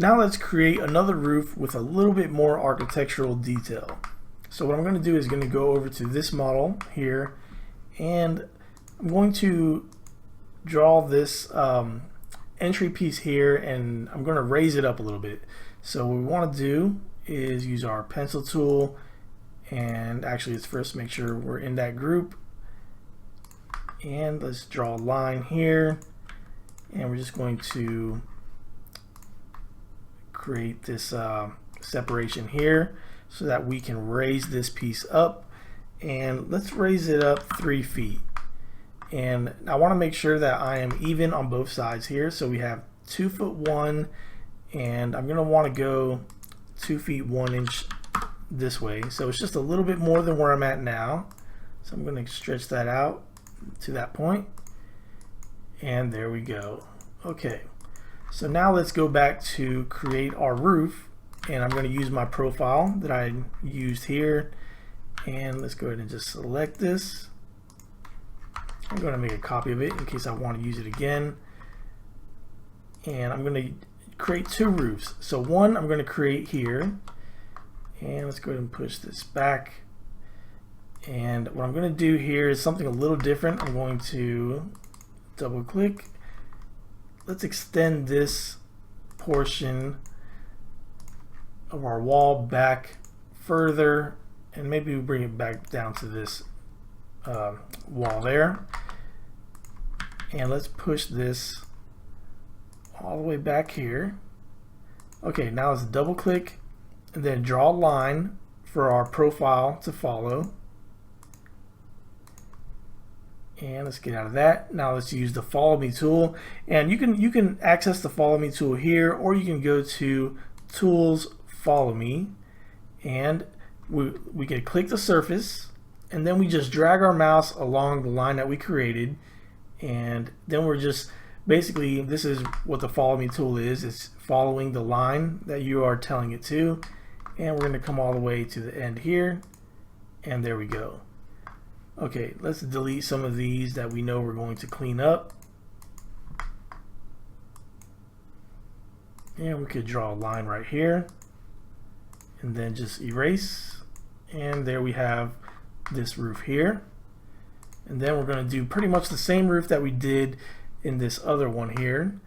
Now let's create another roof with a little bit more architectural detail. So what I'm going to do is going to go over to this model here, and I'm going to draw this entry piece here, and I'm going to raise it up a little bit. So what we want to do is use our pencil tool, and actually let's first make sure we're in that group, and let's draw a line here, and we're just going to create this separation here so that we can raise this piece up, and let's raise it up 3 feet. And I want to make sure that I am even on both sides here, so we have 2 foot 1, and I'm going to want to go 2 feet 1 inch this way, so it's just a little bit more than where I'm at now. So I'm going to stretch that out to that point, and there we go. Okay, so now let's go back to create our roof, and I'm going to use my profile that I used here, and let's go ahead and just select this. I'm going to make a copy of it in case I want to use it again, and I'm going to create 2 roofs. So one I'm going to create here, and let's go ahead and push this back, and what I'm going to do here is something a little different. I'm going to double click. Let's extend this portion of our wall back further, and maybe we bring it back down to this wall there, and let's push this all the way back here. Okay, now let's double click and then draw a line for our profile to follow, and let's get out of that. Now let's use the follow me tool, and you can access the follow me tool here, or you can go to tools, follow me, and we can click the surface, and then we just drag our mouse along the line that we created, and then we're just basically, this is what the follow me tool is. It's following the line that you are telling it to, and we're going to come all the way to the end here, and there we go. Okay, let's delete some of these that we know we're going to clean up, and we could draw a line right here and then just erase, and there we have this roof here. And then we're going to do pretty much the same roof that we did in this other one here.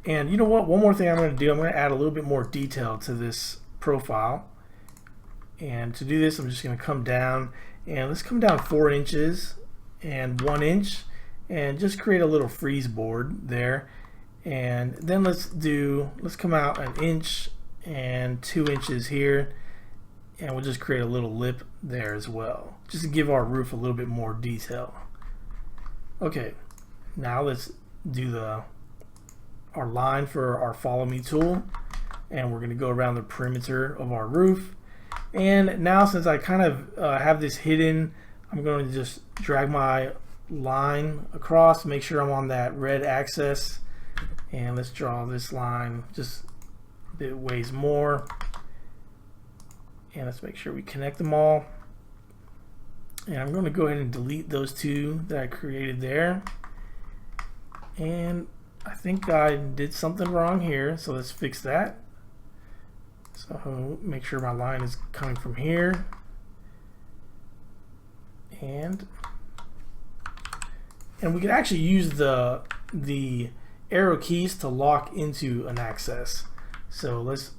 And you know what, one more thing I'm going to do, I'm going to add a little bit more detail to this profile, and to do this I'm just going to come down, and let's come down 4 inches and 1 inch, and just create a little freeze board there. And then let's come out 1 inch and 2 inches here, and we'll just create a little lip there as well, just to give our roof a little bit more detail. Okay, now let's do our line for our follow me tool, and we're going to go around the perimeter of our roof. And now, since I kind of have this hidden, I'm going to just drag my line across, make sure I'm on that red axis, and let's draw this line just a bit ways more, and let's make sure we connect them all. And I'm going to go ahead and delete those 2 that I created there, and I think I did something wrong here, so let's fix that. So make sure my line is coming from here, and we can actually use the arrow keys to lock into an access. So let's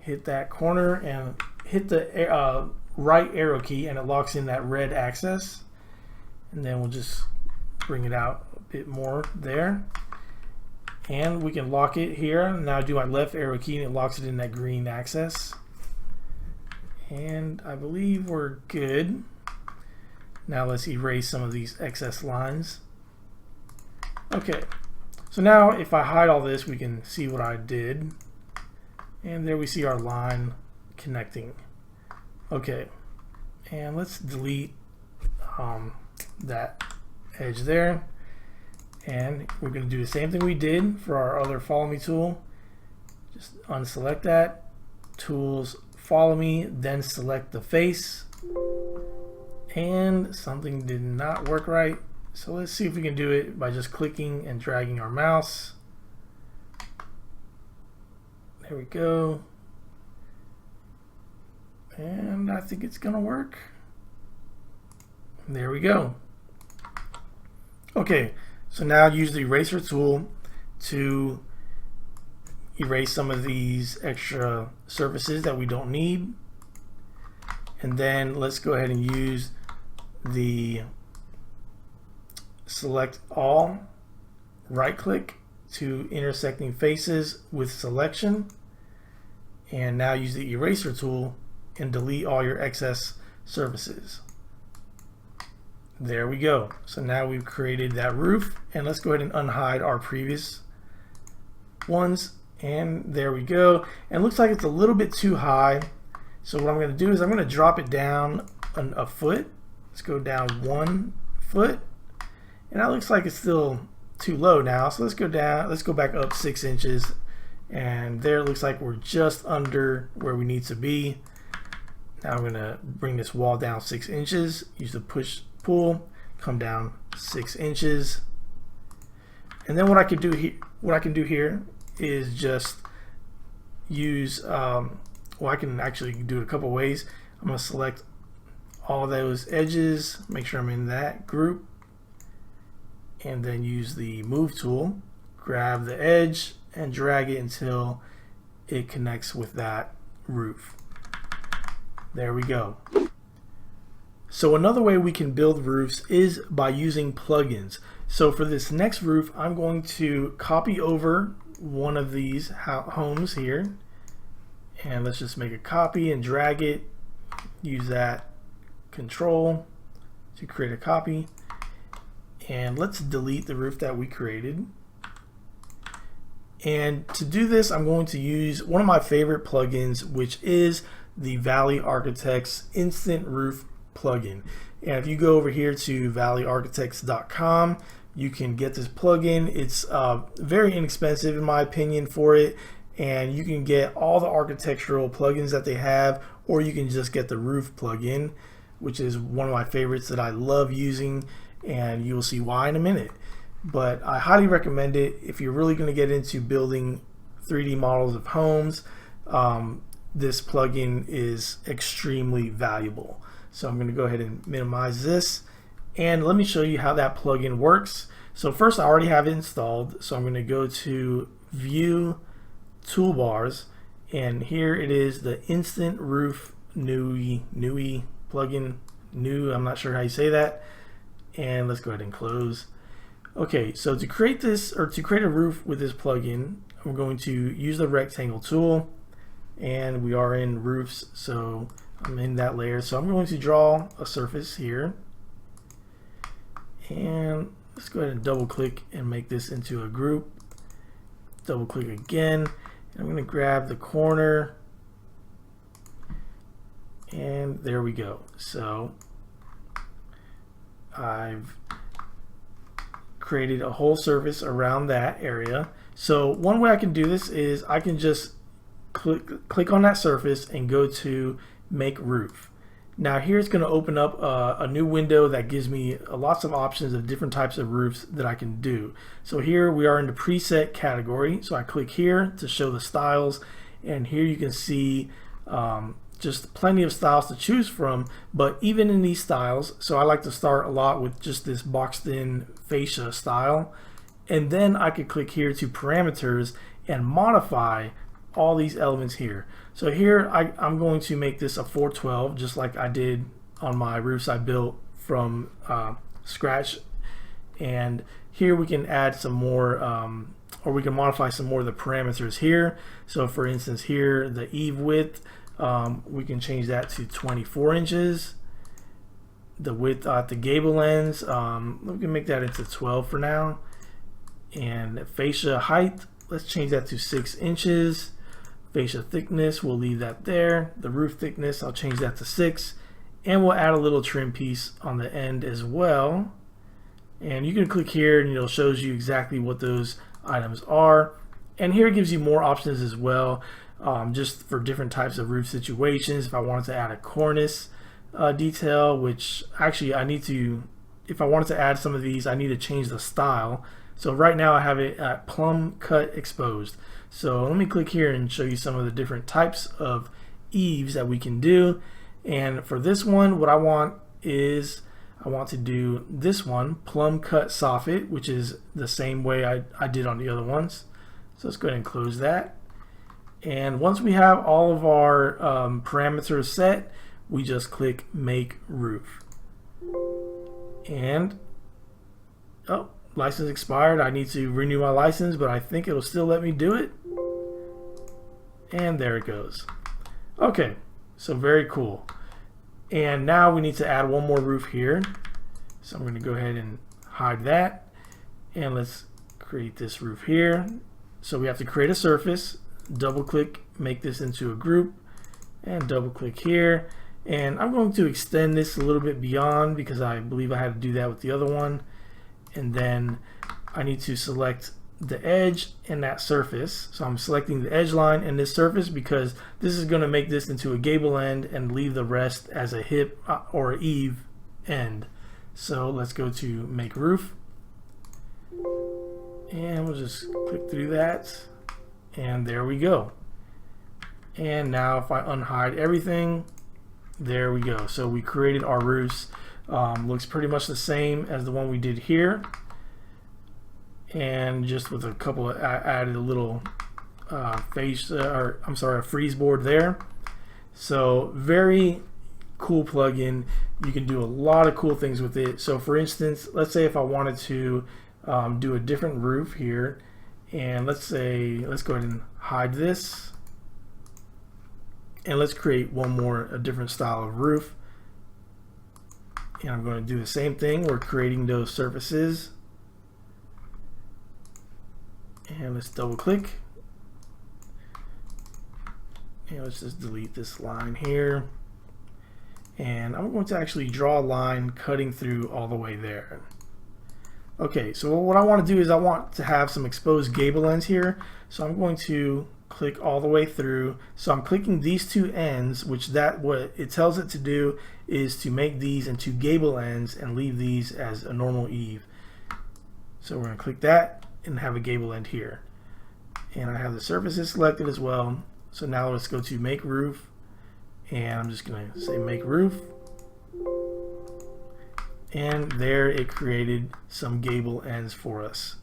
hit that corner and hit the right arrow key, and it locks in that red access, and then we'll just bring it out a bit more there, and we can lock it here. Now I do my left arrow key and it locks it in that green access, and I believe we're good. Now let's erase some of these excess lines. Okay, so now if I hide all this, we can see what I did, and there we see our line connecting. Okay, and let's delete that edge there, and we're going to do the same thing we did for our other follow me tool. Just unselect that, tools, follow me, then select the face, and something did not work right. So let's see if we can do it by just clicking and dragging our mouse. There we go. And I think it's gonna work. There we go. Okay, so now use the eraser tool to erase some of these extra surfaces that we don't need. And then let's go ahead and use the select all, right click to intersecting faces with selection, and now use the eraser tool and delete all your excess surfaces. There we go. So now we've created that roof, and let's go ahead and unhide our previous ones, and there we go. And it looks like it's a little bit too high, so what I'm going to do is I'm going to drop it down a foot. Let's go down 1 foot, and that looks like it's still too low now, so let's go down, let's go back up 6 inches, and there it looks like we're just under where we need to be. Now I'm going to bring this wall down 6 inches, use the push pull, come down 6 inches, and then what I can do here is just use well, I can actually do it a couple ways. I'm going to select all those edges, make sure I'm in that group, and then use the move tool, grab the edge and drag it until it connects with that roof. There we go. So another way we can build roofs is by using plugins. So for this next roof, I'm going to copy over one of these homes here, and let's just make a copy and drag it. Use that control to create a copy, and let's delete the roof that we created. And to do this, I'm going to use one of my favorite plugins, which is the Valley Architects Instant Roof plugin. And if you go over here to valleyarchitects.com, you can get this plugin. It's very inexpensive in my opinion for it, and you can get all the architectural plugins that they have, or you can just get the roof plugin, which is one of my favorites that I love using, and you'll see why in a minute. But I highly recommend it if you're really going to get into building 3D models of homes. This plugin is extremely valuable. So I'm going to go ahead and minimize this, and let me show you how that plugin works. So first, I already have it installed, so I'm going to go to View, Toolbars, and here it is, the Instant Roof NUI plugin. I'm not sure how you say that. And let's go ahead and close. Okay, so to create this, or to create a roof with this plugin, I'm going to use the rectangle tool, and we are in roofs, so I'm in that layer. So I'm going to draw a surface here, and let's go ahead and double click and make this into a group. Double click again, and I'm going to grab the corner, and there we go. So I've created a whole surface around that area. So one way I can do this is I can just click on that surface and go to Make Roof. Now here it's going to open up a new window that gives me lots of options of different types of roofs that I can do. So here we are in the preset category, so I click here to show the styles, and here you can see just plenty of styles to choose from. But even in these styles, so I like to start a lot with just this boxed in fascia style, and then I could click here to parameters and modify all these elements here. So here I'm going to make this a 412, just like I did on my roofs I built from scratch. And here we can add some more, or we can modify some more of the parameters here. So for instance here, the eave width, we can change that to 24 inches. The width at the gable ends, we can make that into 12 for now. And fascia height, let's change that to 6 inches. Fascia thickness, we'll leave that there. The roof thickness, I'll change that to 6, and we'll add a little trim piece on the end as well. And you can click here and it shows you exactly what those items are. And here it gives you more options as well, just for different types of roof situations. If I wanted to add a cornice detail, which actually I need to, if I wanted to add some of these, I need to change the style. So right now I have it at plumb cut exposed. So let me click here and show you some of the different types of eaves that we can do. And for this one, what I want is I want to do this one, plumb cut soffit, which is the same way I did on the other ones. So let's go ahead and close that. And once we have all of our parameters set, we just click make roof. And oh, license expired. I need to renew my license, but I think it'll still let me do it. And there it goes. Okay, so very cool. And now we need to add one more roof here. So I'm going to go ahead and hide that. And let's create this roof here. So we have to create a surface, double click, make this into a group, and double click here. And I'm going to extend this a little bit beyond because I believe I had to do that with the other one. And then I need to select the edge and that surface. So I'm selecting the edge line and this surface because this is going to make this into a gable end and leave the rest as a hip or a eave end. So let's go to make roof. And we'll just click through that. And there we go. And now if I unhide everything, there we go. So we created our roofs. Looks pretty much the same as the one we did here, and just with a couple of added a little a freeze board there. So very cool plugin. You can do a lot of cool things with it. So for instance, let's say if I wanted to do a different roof here, and let's go ahead and hide this, and let's create a different style of roof. And I'm going to do the same thing. We're creating those surfaces. And let's double click. And let's just delete this line here. And I'm going to actually draw a line cutting through all the way there. Okay, so what I want to do is I want to have some exposed gable ends here. So I'm going to click all the way through. So I'm clicking these two ends, which what it tells it to do is to make these into gable ends and leave these as a normal eave. So we're going to click that and have a gable end here. And I have the surfaces selected as well. So now let's go to make roof, and I'm just going to say make roof. And there it created some gable ends for us.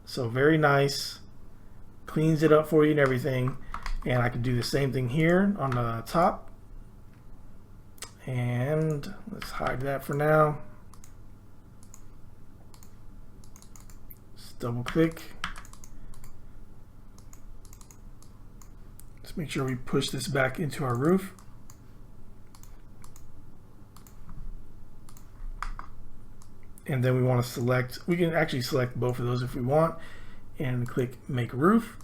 So very nice. Cleans it up for you and everything. And I can do the same thing here on the top. And let's hide that for now. Just double click. Let's make sure we push this back into our roof. And then we want to select, we can actually select both of those if we want, and click make roof.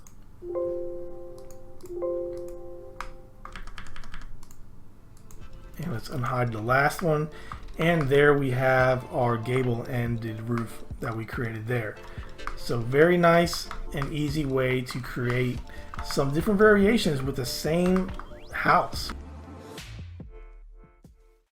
And let's unhide the last one. And there we have our gable ended roof that we created there. So very nice and easy way to create some different variations with the same house.